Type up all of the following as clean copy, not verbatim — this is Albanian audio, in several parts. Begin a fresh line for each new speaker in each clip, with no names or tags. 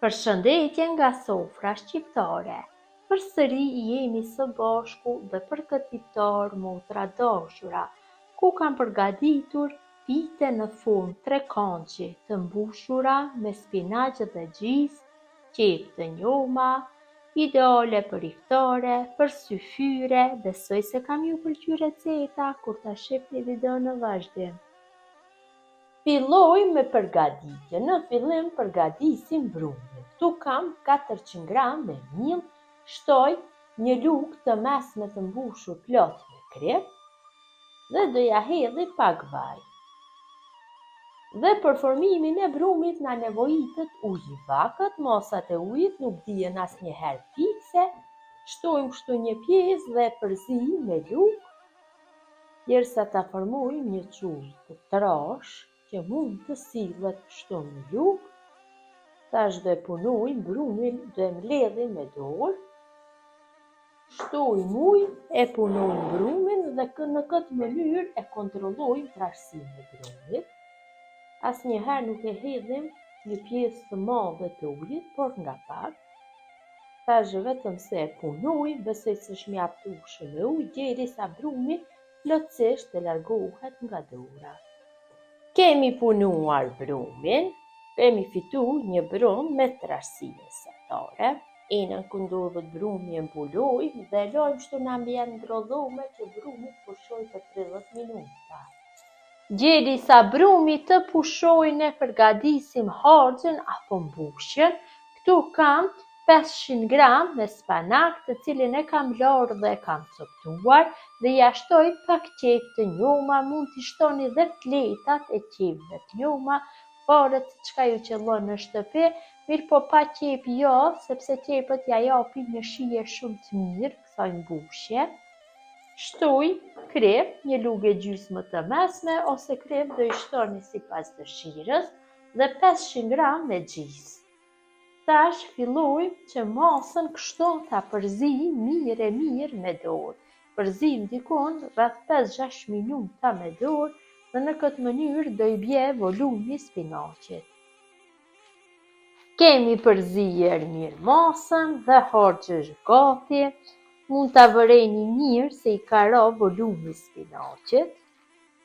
Përshëndetje nga sofra shqiptare. Përsëri jemi së bashku dhe për këtë iftar motra dashura, ku kam përgatitur pite në formë trekëndshe të mbushura me spinaq dhe gjizë, qepë të njoma, ideale për iftare, për syfyre. Besoj se kam ju pëlqyer receta kur ta shihni videon në vazhdim. Filloj me përgatitje. Në fillim përgatisim brumin. Këtu kam 400 gram me miell, shtoj një lugë të mesme të mbushur plot me krep dhe do ja hedhi pak vaj. Dhe për formimin e brumit na nevojitet ujë i vakët, masat e ujit nuk dihen asnjëherë fikse. Shtojmë kështu një pjesë dhe përzijmë me lugë, derisa ta formojmë një çull të trash që mund të sillet kështu në lugë. Tash do e punojmë brumin, do e mbledhim me dorë. Shtojmë ujë, e punojmë brumin dhe në këtë mënyrë e kontrollojmë trashësinë e brumit. Asnjëherë nuk e hedhim një pjesë të madhe të ujit, por nga pak. Tash vetëm se e punojmë, besoj se është mjaftueshëm me ujë derisa brumi plotësisht të largohet nga dora. Kemi punuar brumin, kemi fituar një brum me trashësi mesatare. Enën ku ndodhet brumi e mbulojmë dhe e lajmë kështu në ambient ngrollome që brumi të pushojë për 30 minuta. Derisa brumi të pushojë, ne përgatisim harxhin apo mbushjen. Këtu kam 500 gram me spanak, të cilin e kam larë dhe e kam coptuar dhe ja shtoj pak qepë të njoma. Mund t'i shtoni dhe fletat e qepëve të njoma, varet se çka ju qëllon në shtëpi, mirë po pa qepë jo, sepse qepët ja japin një shije shumë të mirë kësaj mbushje. Shtoj krep, një lugë e gjysmë të mesme, ose krep do i shtoni sipas dëshirës, dhe 500 gram me gjizë. Tash filloj që masën kështu ta përzijmë mirë me dorë. Përzijmë dikon rreth 5-6 minuta me dorë dhe në këtë mënyrë do i bie volumi spinaqit. Kemi përzier mirë masën dhe harxhi është gati. Mund ta vëreni mirë se i ka ra volumi spinaqit.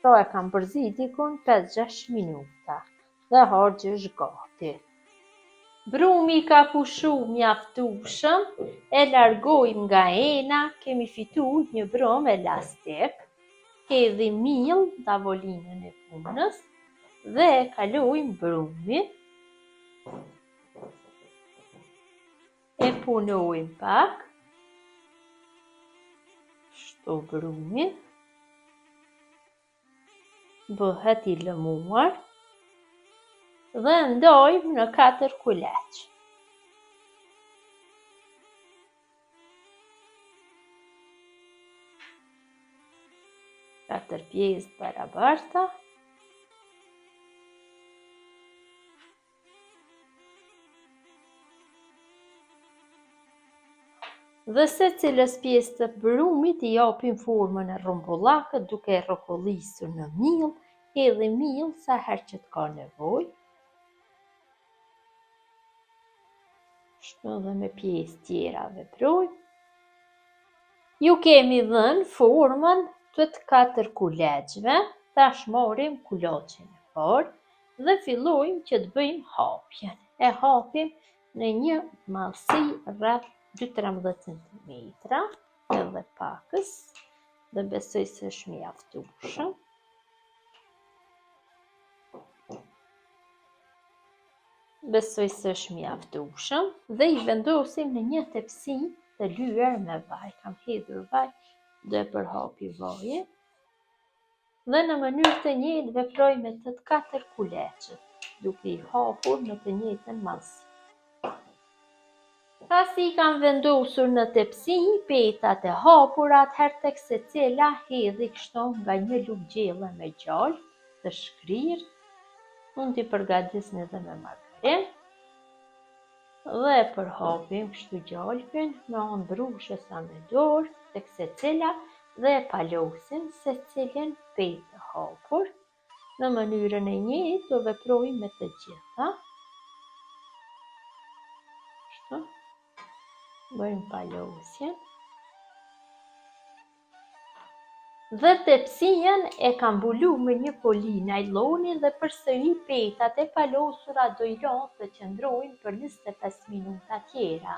Pra e kam përzi dikon 5-6 minuta dhe harxhi është gati. Brumi ka pushu mjaftueshëm, e largojmë nga ena, kemi fituar një brum elastik. Hedhim miell në tavolinën e punës dhe e kalojmë brumin. E punojmë pak. Shto brumi. Bëhet i lëmuar. Dhe ndojmë në 4 kuleç. Katër pjesë barabarta. Dhe secilës pjesë të brumit i japim formën e rrumbullakët duke e rrokollisur në miell, hedhim miell sa herë që të ka nevojë. Shtu edhe me pjesë tjera veprojmë. Ju kemi dhënë formën të 4 kuleçve. Tash marrim kuloçin e parë dhe fillojmë që të bëjmë hapjen. E hapim në një mallësi rreth 2-13 cm, edhe pakës, dhe besoj se është mjaftueshëm. Dhe i vendosim në një tepsi të lyer me vaj. Kam hedhur vaj, do e përhapi vajin. Dhe në mënyrë të njëjtë veproj me të 4 kuleçet, duke i hapur në të njëjtën mallësi. Pasi i kam vendosur në tepsi petat e hapura, atëherë tek secila hedhi kështu nga një lugë gjelle me gjallë të shkrirë. Mund t'i përgatisni edhe me margarinë. Dhe e përhapim kështu gjalpin me anë brushe sa me dorë tek secila dhe e palosim secilin petë të hapur. Në mënyrën e njëjtë do veprojmë me të gjitha. Bëjmë palosjen. Dhe tepsien e kam mbulu me një foli najloni dhe përsëri petat e palosura do i lë të qëndrojnë për 25 minuta tjera.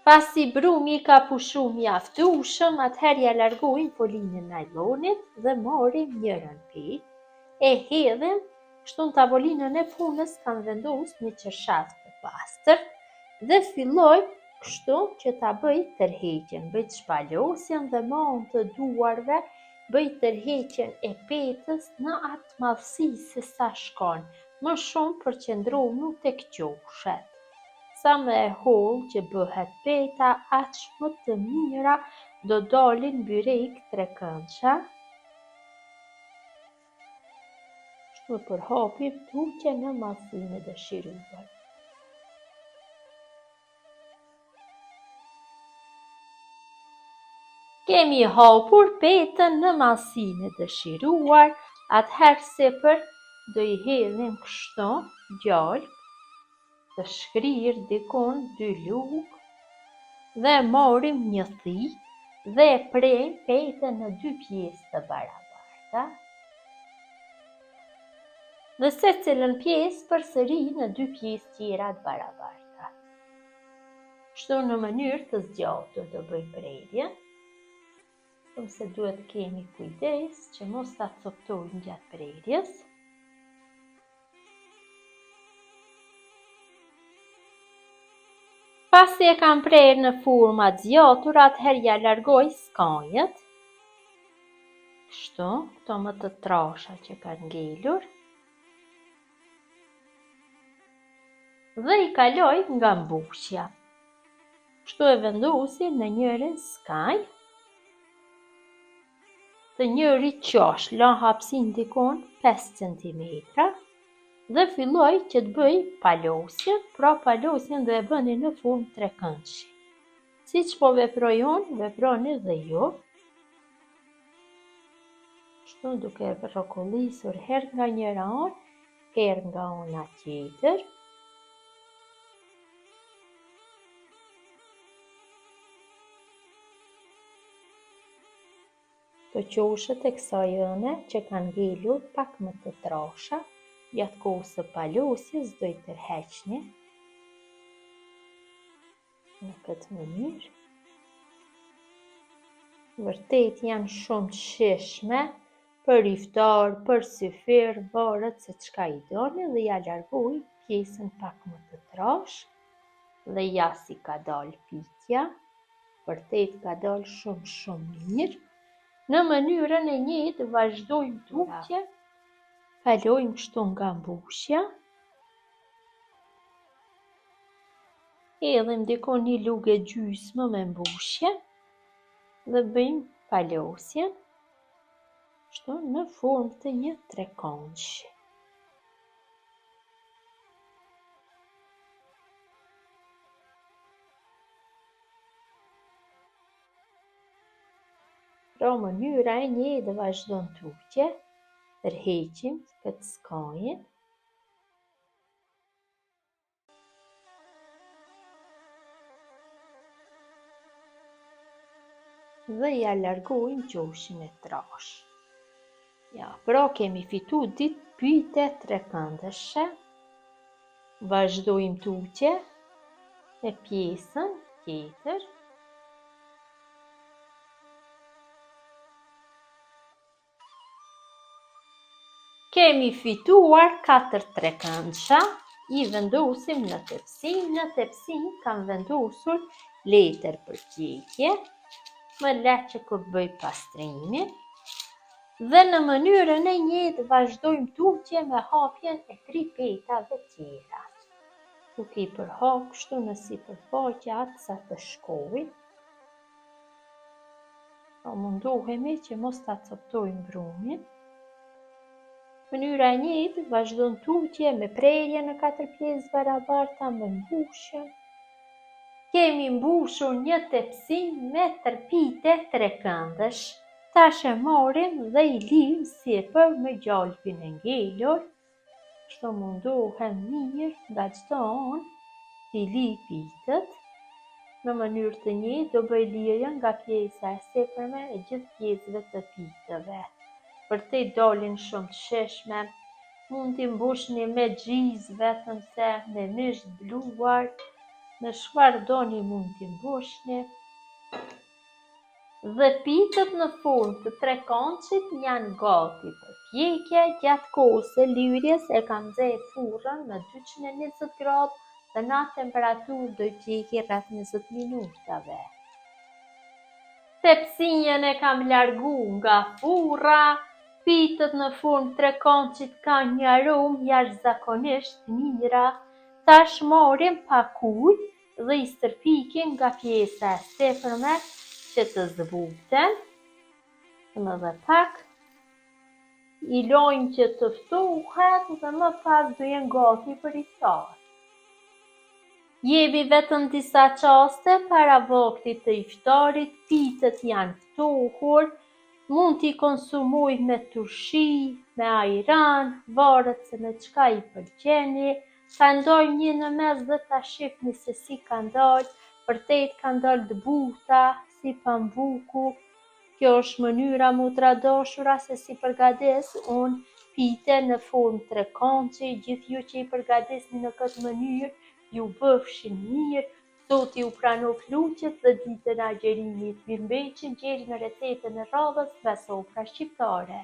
Pasi brumi ka pushu mjaftueshëm, atëherë ja largojmë folinë e najlonit dhe marrim njërën petë, e hedhim, kështu në tavolinën e punës kam vendosur një çarshaf të pastër dhe filloj kështu që ta bëj tërheqjen, bëj shpalosjen dhe me anë të duarve bëj tërheqjen e petës në atë madhësi se sa shkon, më shumë përqendrohu tek qoshet. Sa më e hollë që bëhet peta, aq më të mira do dalin byrek trekëndsha. Kështu përhapim tuqe në madhësinë e dëshiruar. Kemi hapur petën në madhësinë e dëshiruar, atëherë sipër do i hedhim kështu gjalp të shkrirë dikon 2 lugë dhe marrim një thikë dhe e prejmë petën në 2 pjesë të barabarta. Dhe secilën pjesë përsëri në 2 pjesë tjera të barabarta. Kështu në mënyrë të zgjatur do bëj prerjen. Se duhet kemi kujdes që mos ta coptojmë gjatë prerjes. Pasi e kam prerë në forma të zgjatura, atëherë ja largoj skanjet. Kështu, këto më të trasha që kanë ngelur. Dhe i kaloj nga mbushja. Kështu e vendosi në njërin skanj. Të njëri qash, lan hapësinë dikon 5 cm dhe filloj që të bëj palosjen, pra palosjen do e bëni në formë trekëndshi. Siç po veproj unë, veproni dhe ju. Kështu duke rrokollisur herë nga njëra anë, herë nga ana tjetër. Të qoshet e kësaj ëne që kanë ngelur pak më të trasha, gjatë kohës së palosjes do i tërheqni në këtë mënyrë. Vërtet janë shumë të shijshme për iftar, për syfir, varet se çka i doni dhe ja largoj pjesën pak më të trashë dhe ja si ka dalë pitja. Vërtet ka dalë shumë mirë. Në mënyrën e njëjtë vazhdojmë tuqe, kalojmë kështu nga mbushja, hedhim dikon 1 lugë e gjysmë me mbushje dhe bëjmë palosjen kështu në formë të një trekëndshi. Pra mënyra e njëjtë vazhdon tuqe, tërheqim këtë skanjen. Dhe ja largojmë qoshin e trash. Ja, pra kemi fitu ditë pyetje trekëndëshe. Vazhdojmë tuqe e pjesën tjetër. Kemi fituar 4 trekëndsha, i vendosim në tepsinë kam vendosur letër për qetje, më lehtë që kur bëj pastrimin, dhe në mënyrën e njëjtë vazhdojmë tuqe me hapjen e 3 petave tjera. Duke i përhap kështu në sipërfaqe atë sa të shkojnë. Pa mundohemi që mos ta coptojmë brumin. Mënyra e njëjtë vazhdon tuqe me prerje në 4 pjesë barabarta me mbushje. Kemi mbushur një tepsinë me tërpite trekëndësh. Tash e marrim dhe i lim sipër me gjalpin e ngelur. Kështu mundohem mirë nga çdo anë t'i li pitët Në mënyrë të njëjtë do bëj lirjen nga pjesa e sipërme e gjithë pjesëve të pitëve. Për të dalin shumë të shishme, mund t'i mbushni me gjizë vetëm se me mish bluar, me çfarë doni mund t'i mbushni. Dhe pitët në formë të trekançit janë gati për pjekje. Gjatë kohës së lirjes e kam nxjerrë furrën në 220 gradë dhe në atë temperaturë do i pjeki rreth 20 minutave. Tepsinjen e kam largu nga furra. Pitët në formë trekançit kanë një aromë jashtëzakonisht të mira. Tash marrim pak ujë dhe i stërpikim nga pjesa e sipërme që të zbuten, edhe pak, i lojmë që të ftohet dhe më pas do jenë gati për iftar. Jemi vetëm disa çaste para vaktit të iftarit, pitët janë ftohur, mund t'i konsumoj me turshi, me ajran, varet se me çka i pëlqeni. Ka ndalë një në mes dhe ta shihni se si ka ndalë, vërtet ka ndalë të buta, si pambuku. Kjo është mënyra mu t'ra dashura se si përgatis unë pite në formë trekançi. Gjithë ju që i përgatisni në këtë mënyrë, ju bëfshin mirë. Zoti ju pranoft lutjet dhe ditën e agjerimit. Mirëmbëjtje, gjeni në recetën e radhës nga Sofra Shqiptare.